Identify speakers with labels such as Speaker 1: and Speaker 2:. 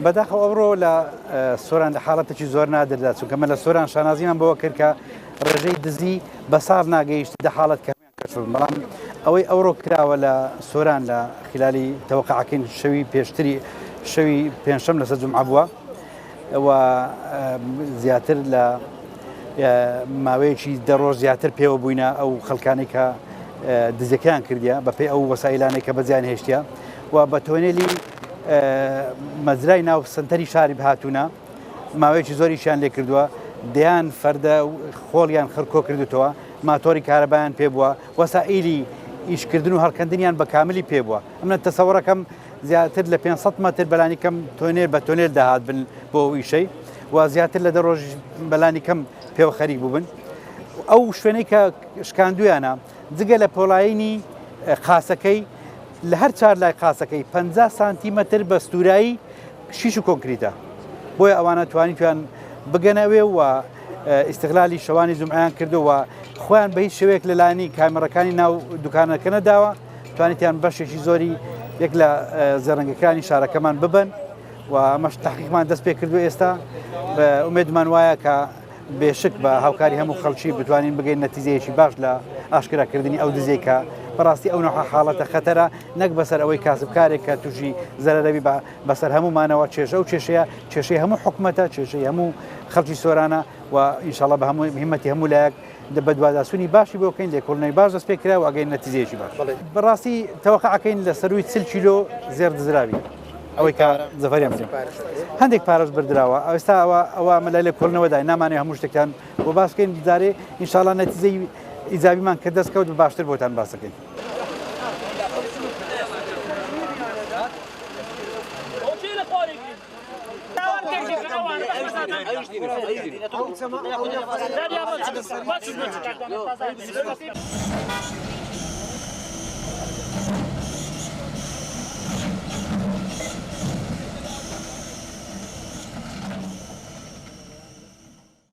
Speaker 1: بەداخەوە ئەوڕۆ لە سۆران لە حاڵەتێکی زۆر نادردا چونکەمە لە سۆران شانازیمان بەوە کرد کە ڕێژەی دزی بە ساڵ ناگەیشت دە حاڵەت کەمیان کەشف بەڵام ئەوەی ئەوڕۆ کراوە لە سۆران لە خلالی تەوەقعەکەین شەوی پێشتری شەوی پێنجشەم لەسەر جومعە بووە و زیاتر لە ماوەیەکی دەڕۆژ زیاتر پێوە بووینە ئەو خەڵکانی کە دزەکەیان کردیە بەپێی ئەو وەسایلانەی کە بەجیان هێشتە و بە تۆنێلی مەزرای ناو سنتەری شاری بهاتوونە ماوەیەکی زۆریشیان لێ کردووە دەیان فەردە خۆڵیان خڕکۆ کردوتەوە ماتۆری کارەبایان پێ بووە وەسائیلی ئیشکردن و هەڵکەندنیان بە کاملی پێ بووە ئەمە تەسەوڕەکەم زیاتر لە 500 مەتر بەلانی کەم تۆنێر بە تۆنێر داهات بن بۆ ئیشەی و زیاتر لە دەڕۆژ بەلانی کەم پێوە خەریک بووبن ئەو شوێنەی کە شکاندویانە جگە لە پۆڵایینی قاسەکەی لە هەر چار لای قاسەکەی 50 سانتیمەتر بە ستورایی شیش و کۆنکریتە بۆیە ئەوانە توانی تویان بگەنەوێ و ئیستیغلالی شەوانی جومعەیان کردووە خۆیان بە هیچ شێوەیەک لەلایەنی کامێرەکانی ناو دوکانەکە نەداوە توانیتیان بەشێکی زۆری یەک لە زەرەنگەکانی شارەکەمان ببن و ئەمەش تحقیقمان دەست پێ کردو ئێستا بە ئومێدمان وایە کە بێشک بە هاوکاری هەموو خەڵکی بتوانین بگەین نەتیجەیەکی باش لە ئاشکراکردنی ئەو دزەیەکە بەڕاستی ئەو نوع حاڵەتە خەتەرە نەک بەسەر ئەوەی کاسبکارێک کە تووشی زەرەرەبی بەسەر هەمومانەوە کێشە و کێشەی هەموو حکومەتە کێشەی هەموو خەڵکی سۆرانە و ئینشاڵڵا بە هەموو هیمەتی هەموو لایەک بە دوواداسوونی باشی بۆکەین لێکۆڵنەوەی باش دەست پێ کرا و ئەگەین نەتیجەیەکی باش بەڕاستی تەوەقعەکەین لە سەروی 40 کیلۆ زێر دزراوی ئەوەی کە زەفەریان بدەین هەندێک پارەش بردراوە ئێستا ئەوە مەلای لێکۆڵنەوەدای نامانێ هەموو شتێکیان بۆ باسکەین دارێ ئینشاڵڵا نەتیجەی ئیجابیمان کە دەستکەوت باشتر بۆتان باسەکەین